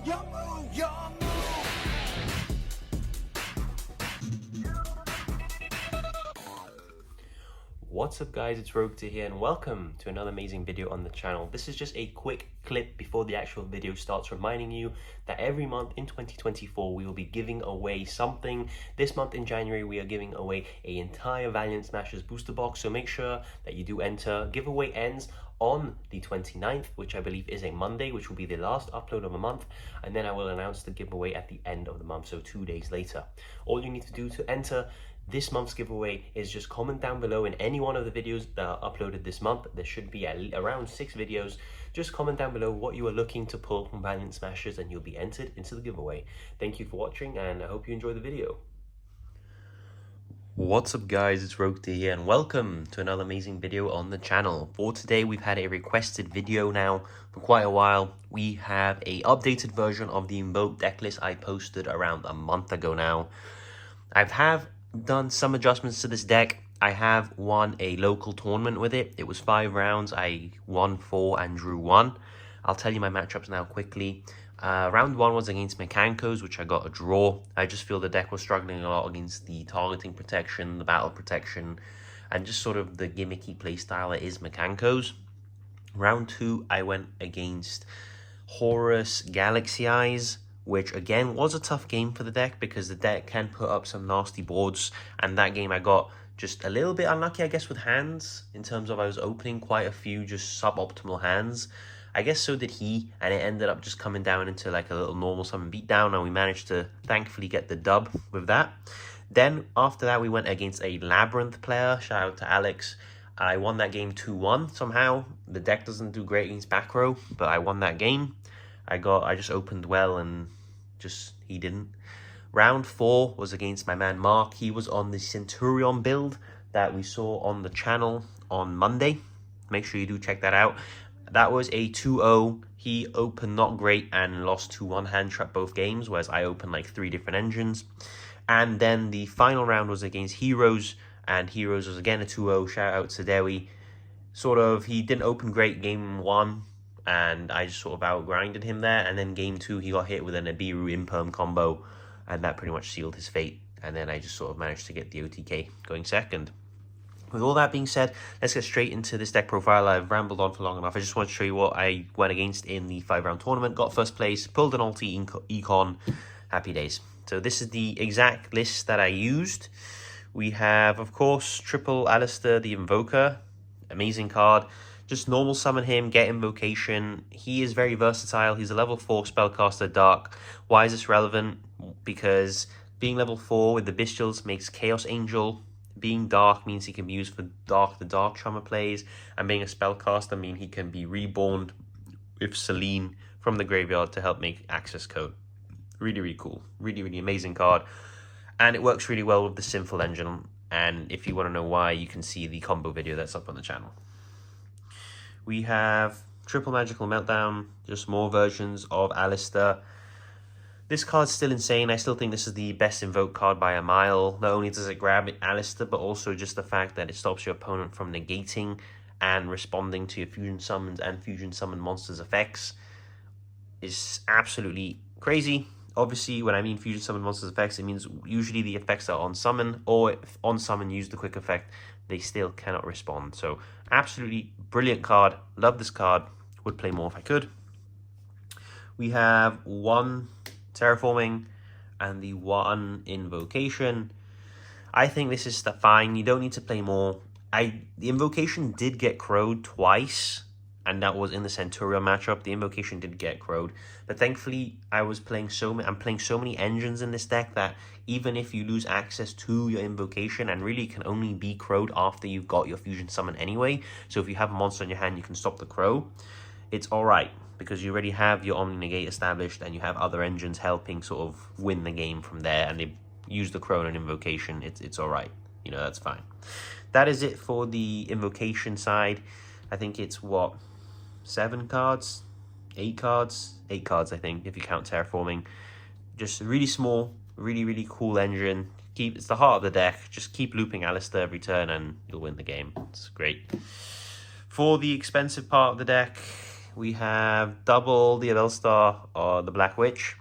What's up guys, it's Rogue here and welcome to another amazing video on the channel. This is just a quick clip before the actual video starts, reminding you that every month in 2024 we will be giving away something. This month in January we are giving away an entire Valiant Smashers booster box, so make sure that you do enter. Giveaway ends on the 29th, which I believe is a Monday, which will be the last upload of a month, and then I will announce the giveaway at the end of the month, so 2 days later. All you need to do to enter this month's giveaway is just comment down below in any one of the videos that are uploaded this month. There should be around 6 videos. Just comment down below what you are looking to pull from Valiant Smashers and you'll be entered into the giveaway. Thank you for watching and I hope you enjoy the video. What's up guys, it's Rogue here and welcome to another amazing video on the channel. For today we've had a requested video now for quite a while. We have a updated version of the Invoked deck list I posted around a month ago now. I have done some adjustments to this deck. I have won a local tournament with it. It was 5 rounds. I won 4 and drew 1. I'll tell you my matchups now quickly. Round 1 was against Mechanicos, which I got a draw. I just feel the deck was struggling a lot against the targeting protection, the battle protection, and just sort of the gimmicky playstyle that is Mechanicos. Round 2, I went against Horus Galaxy Eyes, which again was a tough game for the deck because the deck can put up some nasty boards, and that game I got just a little bit unlucky, I guess, with hands, in terms of I was opening quite a few just suboptimal hands. I guess so did he, and it ended up just coming down into like a little normal summon beatdown, and we managed to thankfully get the dub with that. Then after that we went against a Labyrinth player, shout out to Alex. I won that game 2-1 somehow. The deck doesn't do great against back row, but I won that game. I just opened well and he didn't. Round 4 was against my man Mark. He was on the Centurion build that we saw on the channel on Monday. Make sure you do check that out. That was a 2-0. He opened not great and lost to one hand trap both games, whereas I opened like 3 different engines. And then the final round was against Heroes, and Heroes was again a 2-0. Shout out to Dewi. He didn't open great game 1. And I just sort of outgrinded him there. And then game 2, he got hit with an Abiru Imperm combo. And that pretty much sealed his fate. And then I just sort of managed to get the OTK going second. With all that being said, let's get straight into this deck profile. I've rambled on for long enough. I just want to show you what I went against in the 5-round tournament. Got first place, pulled an ulti econ. Happy days. So this is the exact list that I used. We have, of course, triple Aleister, the Invoker. Amazing card. Just normal summon him, get invocation. He is very versatile. He's a level 4 spellcaster dark. Why is this relevant? Because being level 4 with the Bestials makes Chaos Angel. Being dark means he can be used for the Dark Charmer plays. And being a spellcaster means he can be reborn with Celine from the graveyard to help make access code. Really, really cool. Really, really amazing card. And it works really well with the Sinful engine. And if you want to know why, you can see the combo video that's up on the channel. We have triple magical Meltdown, just more versions of Aleister. This card's still insane. I still think this is the best Invoke card by a mile. Not only does it grab Aleister, but also just the fact that it stops your opponent from negating and responding to your fusion summons and fusion summon monsters' effects is absolutely crazy. Obviously, when I mean fusion summon monsters' effects, it means usually the effects are on summon, or if on summon use the quick effect, they still cannot respond. So absolutely brilliant card. Love this card. Would play more if I could. We have 1 terraforming and the 1 invocation. I think this is fine. You don't need to play more. The invocation did get crowed twice, and that was in the Centurion matchup. The invocation did get crowed, but thankfully I'm playing so many engines in this deck that even if you lose access to your invocation, and really can only be crowed after you've got your fusion summon anyway, so if you have a monster in your hand you can stop the crow, it's alright because you already have your Omni Negate established and you have other engines helping sort of win the game from there, and they use the crow and invocation. It's alright, you know, that's fine. That is it for the invocation side. I think it's what, 7 cards, 8 cards, 8 cards I think, if you count terraforming. Just really small, really, really cool engine. It's the heart of the deck. Just keep looping Aleister every turn and you'll win the game. It's great. For the expensive part of the deck, we have double the Aleister or the Black Witch.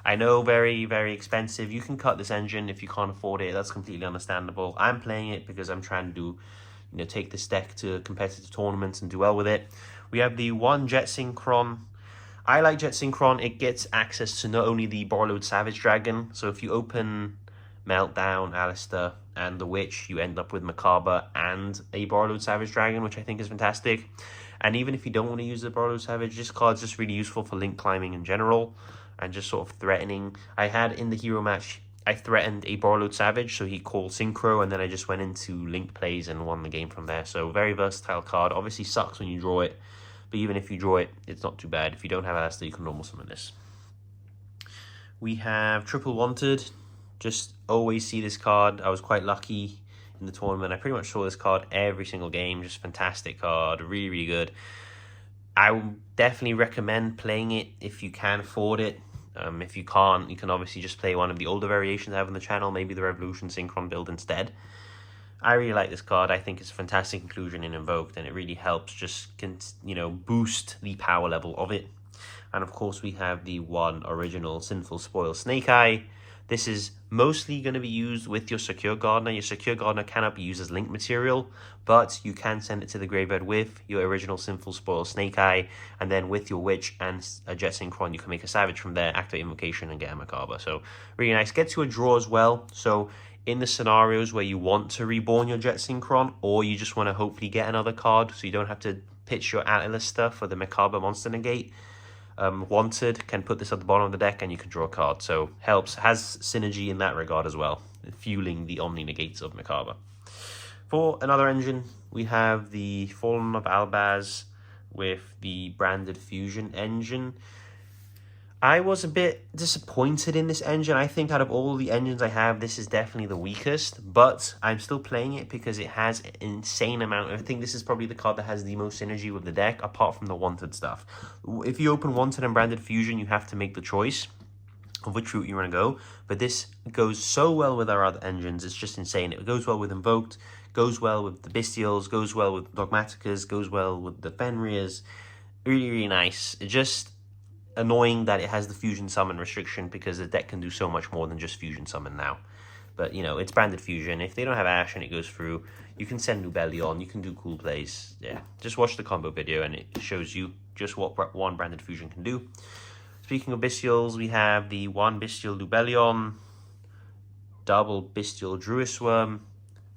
I know, very, very expensive. You can cut this engine if you can't afford it. That's completely understandable. I'm playing it because I'm trying to do, take this deck to competitive tournaments and do well with it. We have the one Jet Synchron. I like Jet Synchron. It gets access to not only the Borrowed Savage Dragon. So if you open Meltdown, Aleister, and the Witch, you end up with Maaba and a Borrowed Savage Dragon, which I think is fantastic. And even if you don't want to use the Borrowed Savage, this card's just really useful for link climbing in general and just sort of threatening. I had in the hero match, I threatened a Borrowed Savage, so he called Synchro, and then I just went into link plays and won the game from there. So very versatile card. Obviously sucks when you draw it, but even if you draw it, it's not too bad. If you don't have Aleister, you can normal summon this. We have Triple Wanted. Just always see this card. I was quite lucky in the tournament. I pretty much saw this card every single game. Just fantastic card. Really, really good. I would definitely recommend playing it if you can afford it. If you can't, you can obviously just play one of the older variations I have on the channel, maybe the Revolution Synchron build instead. I really like this card. I think it's a fantastic inclusion in Invoked, and it really helps just, boost the power level of it. And of course, we have the one original Sinful Spoil Snake Eye. This is mostly going to be used with your Secure Gardener. Your Secure Gardener cannot be used as link material, but you can send it to the graveyard with your original Sinful Spoil Snake Eye, and then with your Witch and a Jet Synchron, you can make a Savage from there, activate Invocation, and get a Maaba. So really nice. Gets you a draw as well. So in the scenarios where you want to reborn your Jet Synchron, or you just want to hopefully get another card so you don't have to pitch your Aleister for the Maaba Monster Negate, Wanted can put this at the bottom of the deck and you can draw a card. So helps, has synergy in that regard as well, fueling the Omni Negates of Maaba. For another engine, we have the Fallen of Albas with the branded Fusion engine. I was a bit disappointed in this engine. I think out of all the engines I have, this is definitely the weakest, but I'm still playing it because it has an insane amount. I think this is probably the card that has the most synergy with the deck, apart from the Wanted stuff. If you open Wanted and Branded Fusion, you have to make the choice of which route you want to go, but this goes so well with our other engines. It's just insane. It goes well with Invoked, goes well with the Bestials, goes well with Dogmaticas, goes well with the Fenriers. Really, really nice. It just annoying that it has the Fusion Summon restriction, because the deck can do so much more than just Fusion Summon now. But, it's Branded Fusion. If they don't have Ash and it goes through, you can send Nubellion, you can do cool plays. Yeah, just watch the combo video and it shows you just what one Branded Fusion can do. Speaking of Bestials, we have the one Bestial Nubellion, double Bestial Druisworm,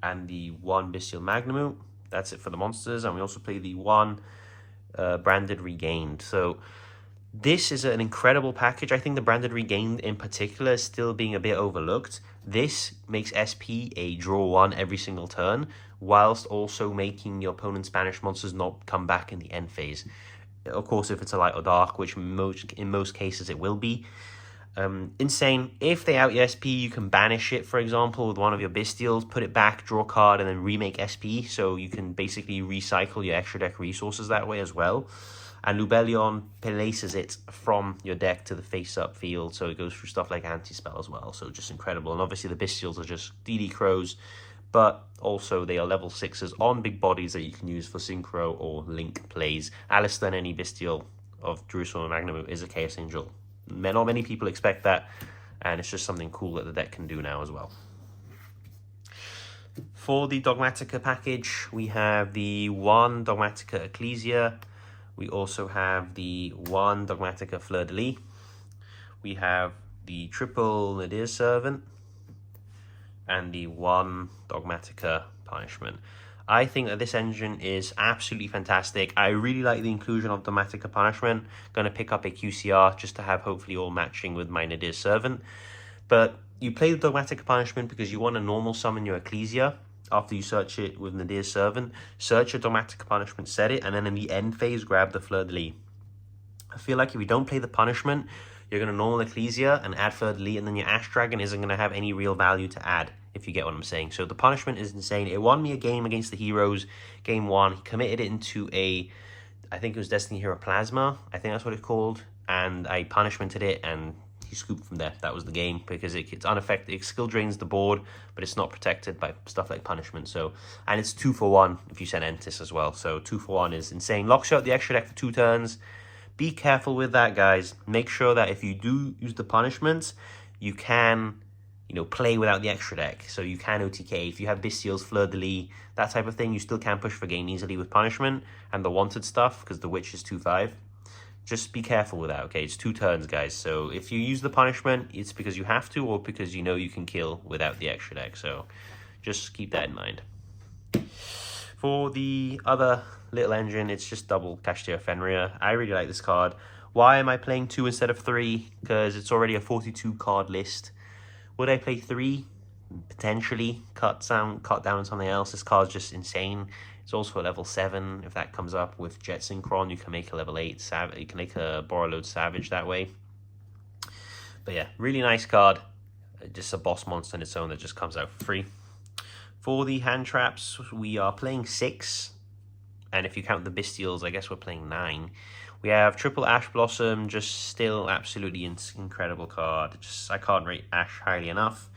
and the one Bestial Magnamute. That's it for the monsters. And we also play the one Branded Regained. So this is an incredible package. I think the Branded Regained in particular is still being a bit overlooked. This makes SP a draw one every single turn, whilst also making your opponent's banished monsters not come back in the end phase. Of course, if it's a light or dark, which in most cases it will be. Insane. If they out your SP, you can banish it, for example, with one of your Bestials, put it back, draw a card, and then remake SP. So you can basically recycle your extra deck resources that way as well. And Nubellion places it from your deck to the face-up field, so it goes through stuff like Anti-Spell as well, so just incredible. And obviously the Bestials are just DD Crows, but also they are level 6s on big bodies that you can use for Synchro or Link plays. Aleister and any Bestial of Jerusalem and Magnamute is a Chaos Angel. Not many people expect that, and it's just something cool that the deck can do now as well. For the Dogmatica package, we have the one Dogmatica Ecclesia. We also have the one Dogmatica Fleur-de-Lis. We have the triple Nadir Servant and the one Dogmatica Punishment. I think that this engine is absolutely fantastic. I really like the inclusion of Dogmatica Punishment. Going to pick up a QCR just to have hopefully all matching with my Nadir Servant. But you play the Dogmatica Punishment because you want to normal summon your Ecclesia. After you search it with Nadir Servant, search your Dogmatica Punishment, set it, and then in the end phase, grab the Fleur-de-Lis. I feel like if you don't play the Punishment, you're going to normal Ecclesia and add Fleur-de-Lis, and then your Ash Dragon isn't going to have any real value to add, if you get what I'm saying. So the Punishment is insane. It won me a game against the Heroes, game 1. He committed it into a, I think it was Destiny Hero Plasma, I think that's what it's called, and I punishmented it, and he scooped from there. That was the game, because it's unaffected. It skill drains the board, but it's not protected by stuff like Punishment. So, and it's 2 for 1 if you send Entis as well. So 2 for 1 is insane. Locks you out the extra deck for 2 turns. be careful with that, guys. Make sure that if you do use the punishments, you can, you know, play without the extra deck. So you can OTK. If you have Bestials, Fleur de Lis, that type of thing, you still can push for game easily with punishment and the wanted stuff, because the Witch is 2/5. Just be careful with that, okay? It's 2 turns, guys. So if you use the punishment, it's because you have to, or because you know you can kill without the extra deck. So just keep that in mind. For the other little engine, it's just double Cashtira Fenrir. I really like this card. Why am I playing 2 instead of 3? Because it's already a 42 card list. Would I play 3? Potentially. Cut down on something else. This card's just insane. It's also a level 7. If that comes up with Jet Synchron, you can make a level 8 Savage. You can make a Borreload Savage that way. But yeah, really nice card. Just a boss monster on its own that just comes out for free. For the hand traps, we are playing 6. And if you count the Bestials, I guess we're playing 9. We have triple Ash Blossom, just still absolutely incredible card. I can't rate Ash highly enough.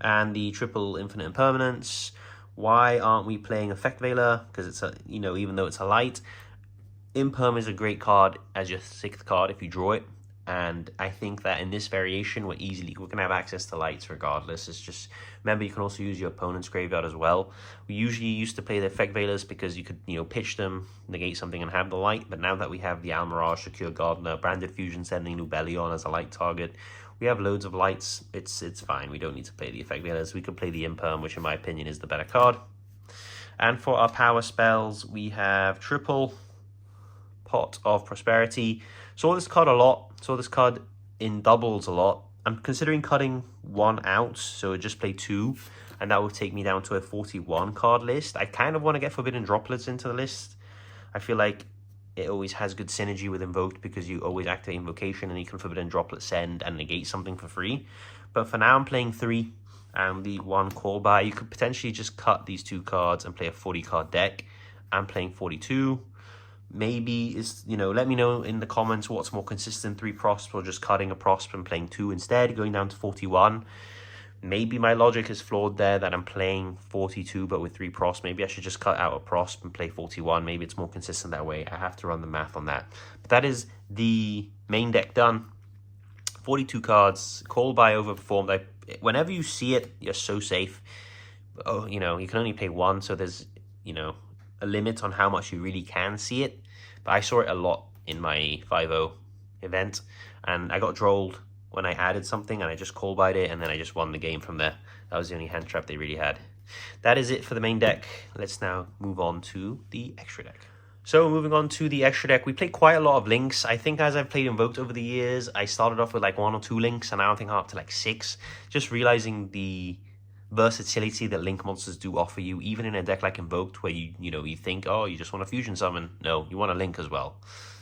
And the triple Infinite Impermanence. Why aren't we playing Effect Veiler? Because it's a, you know, even though it's a light, Imperm is a great card as your 6th card if you draw it. And I think that in this variation, we're gonna have access to lights regardless. It's just, remember, you can also use your opponent's graveyard as well. We usually used to play the Effect Veilers because you could, you know, pitch them, negate something, and have the light. But now that we have the Almirage, Secure Gardener, Branded Fusion, sending Nubelion as a light target, we have loads of lights. It's fine. We don't need to play the Effect Veilers. We could play the Imperm, which in my opinion is the better card. And for our power spells, we have triple Pot of Prosperity. Saw this card a lot. Saw this card in doubles a lot. I'm considering cutting 1 out, so just play 2, and that would take me down to a 41 card list. I kind of want to get Forbidden Droplets into the list. I feel like it always has good synergy with Invoked because you always activate Invocation and you can Forbidden Droplet send and negate something for free. But for now, I'm playing 3 and the 1 call by. You could potentially just cut these 2 cards and play a 40 card deck. I'm playing 42. Maybe is, you know, let me know in the comments what's more consistent, 3 Prosp or just cutting a Prosp and playing 2 instead, going down to 41. Maybe my logic is flawed there, that I'm playing 42 but with 3 Prosp. Maybe I should just cut out a Prosp and play 41. Maybe it's more consistent that way. I have to run the math on that. But that is the main deck done. 42 cards, call by overperformed. Whenever you see it, you're so safe. Oh, you know, you can only play 1, so there's, you know, a limit on how much you really can see it. But I saw it a lot in my 5-0 event, and I got drolled when I added something and I just call byed it, and then I just won the game from there. That was the only hand trap they really had. That is it for the main deck. Let's now move on to the extra deck. So moving on to the extra deck, we played quite a lot of links. I think as I've played Invoked over the years, I started off with like 1 or 2 links, and now I think I'm up to like 6. Just realizing the versatility that link monsters do offer you, even in a deck like Invoked, where you think, oh, you just want to fusion summon. No, you want a link as well.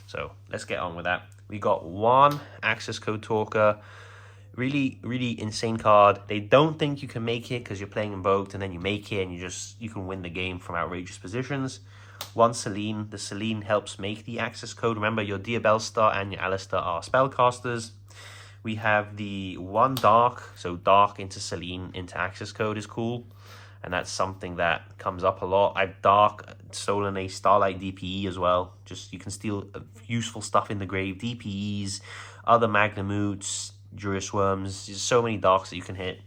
So let's get on with that. We got 1 Access Code Talker. Really, really insane card. They don't think you can make it because you're playing Invoked, and then you make it and you can win the game from outrageous positions. 1 Selene. The Selene helps make the access code. Remember, your Dear Belstar and your Aleister are spellcasters. We have the 1 Dark, so Dark into Selene into access code is cool, and that's something that comes up a lot. I've Dark stolen a Starlight DPE as well. Just, you can steal useful stuff in the grave, DPEs, other Magnamoots, Jurius Worms. There's so many Darks that you can hit.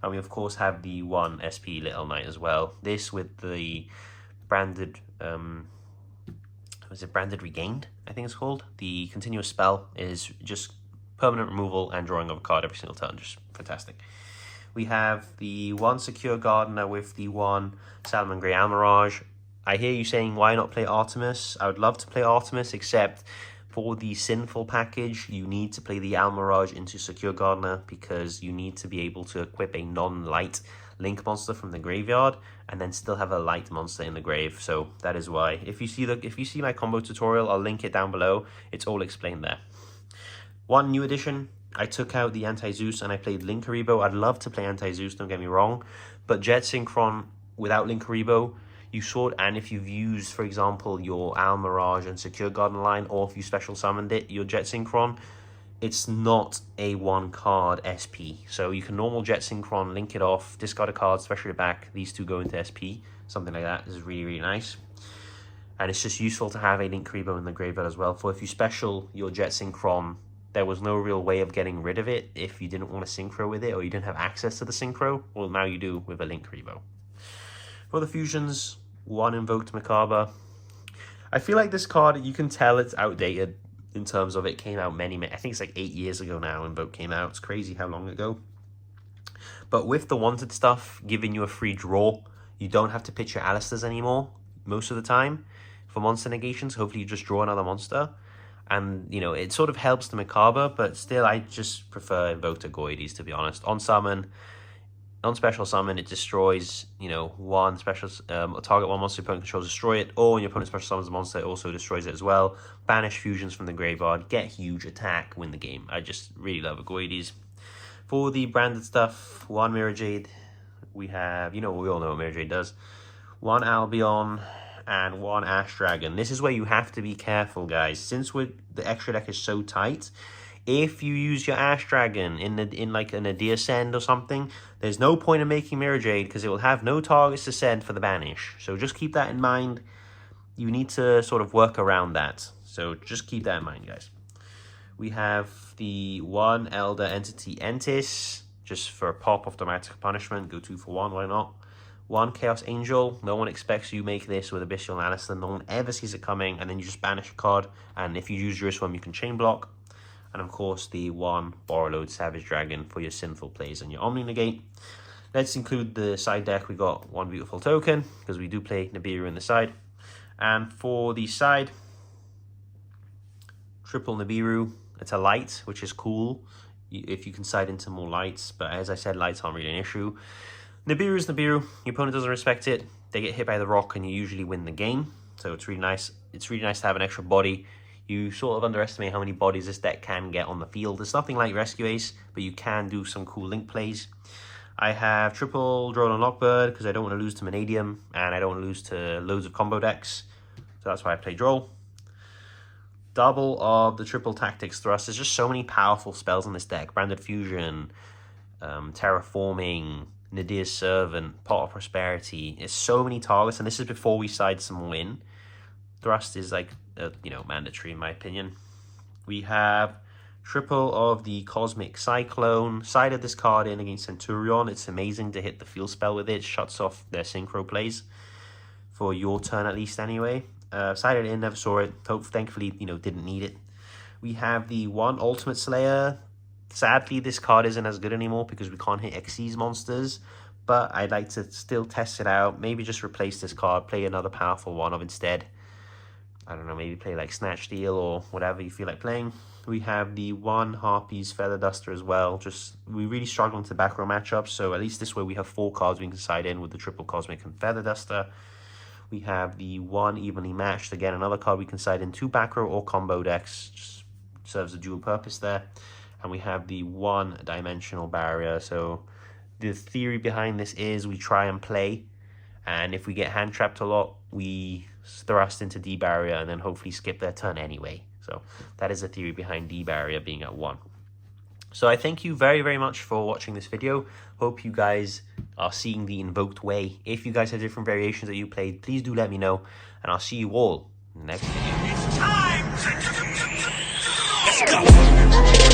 And we of course have the 1 SP Little Knight as well. This with the branded, was it Branded Regained, I think it's called. The continuous spell is just permanent removal and drawing of a card every single turn. Just fantastic. We have the 1 Secure Gardener with the 1 Salmon Grey Almirage. I hear you saying, why not play Artemis? I would love to play Artemis, except for the Sinful package, you need to play the Almirage into Secure Gardener because you need to be able to equip a non-light link monster from the graveyard and then still have a light monster in the grave. So that is why. If you see my combo tutorial, I'll link it down below. It's all explained there. 1 new addition, I took out the Anti-Zeus and I played Linkuriboh. I'd love to play Anti-Zeus, don't get me wrong, but Jet Synchron without Linkuriboh, you sort, and if you've used, for example, your Almirage and Secure Garden line, or if you special summoned it, your Jet Synchron, it's not a 1 card SP. So you can normal Jet Synchron, link it off, discard a card, special it back, these 2 go into SP, something like that. This is really, really nice. And it's just useful to have a Link Rebo in the graveyard as well. For if you special your Jet Synchron, there was no real way of getting rid of it if you didn't want to Synchro with it, or you didn't have access to the Synchro. Well, now you do with a Link Rebo. For the fusions, 1 Invoked Maaba. I feel like this card, you can tell it's outdated in terms of it came out I think it's like 8 years ago now, Invoke came out. It's crazy how long ago. But with the wanted stuff giving you a free draw, you don't have to pitch your Aleisters anymore most of the time for monster negations. Hopefully you just draw another monster. And, you know, it sort of helps the Maaba, but still I just prefer Invoked Agoides, to be honest. On special summon, it destroys, you know, one special, target one monster your opponent controls, destroy it, or when your opponent special summons a monster, it also destroys it as well. Banish fusions from the graveyard, get huge attack, win the game. I just really love Agoides. For the branded stuff, 1 Miror Jade, we have, you know, we all know what Miror Jade does. 1 Albion and 1 Ash Dragon. This is where you have to be careful, guys. Since the extra deck is so tight, if you use your Ash Dragon in like an Nadir Send or something, there's no point in making Miror Jade because it will have no targets to send for the banish. So just keep that in mind. You need to sort of work around that. So just keep that in mind, guys. We have the 1 Elder Entity Entis, just for a pop of dogmatica punishment. Go 2 for 1, why not? 1 Chaos Angel. No one expects you make this with a Bestial and Aleister. No one ever sees it coming, and then you just banish a card. And if you use Juriswim, you can chain block. And of course, the 1 Borrowload Savage Dragon for your sinful plays and your Omni Negate. Let's include the side deck. We got 1 Beautiful Token, because we do play Nibiru in the side. And for the side, triple Nibiru. It's a light, which is cool if you can side into more lights. But as I said, lights aren't really an issue. Nibiru is Nibiru. Your opponent doesn't respect it. They get hit by the rock, and you usually win the game. So it's really nice. It's really nice to have an extra body. You sort of underestimate how many bodies this deck can get on the field. It's nothing like Rescue Ace, but you can do some cool link plays. I have triple Drone and Lockbird because I don't want to lose to Vanadium, and I don't want to lose to loads of combo decks. So that's why I play Droll. Double of the triple Tactics Thrust. There's just so many powerful spells in this deck. Branded Fusion, Terraforming, Nadir's Servant, Pot of Prosperity. It's so many targets, and this is before we side some win. Thrust is like, you know, mandatory in my opinion. We have triple of the Cosmic Cyclone. Sided this card in against Centurion. It's amazing to hit the field spell with it. Shuts off their synchro plays for your turn at least anyway. Sided in, never saw it. Thankfully, you know, didn't need it. We have the 1 Ultimate Slayer. Sadly, this card isn't as good anymore because we can't hit Xyz monsters. But I'd like to still test it out. Maybe just replace this card. Play another powerful one of instead. I don't know, maybe play like Snatch Steal or whatever you feel like playing. We have the 1 Harpy's Feather Duster as well. We really struggle into back row matchups, so at least this way we have 4 cards we can side in with the triple Cosmic and Feather Duster. We have the 1 Evenly Matched. Again, another card we can side in 2 back row or combo decks. Just serves a dual purpose there. And we have the 1 Dimensional Barrier. So the theory behind this is we try and play, and if we get hand trapped a lot, we thrust into D-Barrier and then hopefully skip their turn anyway. So that is the theory behind D-Barrier being at 1. So I thank you very, very much for watching this video. Hope you guys are seeing the invoked way. If you guys have different variations that you played, please do let me know. And I'll see you all in the next video. It's time! Let's go!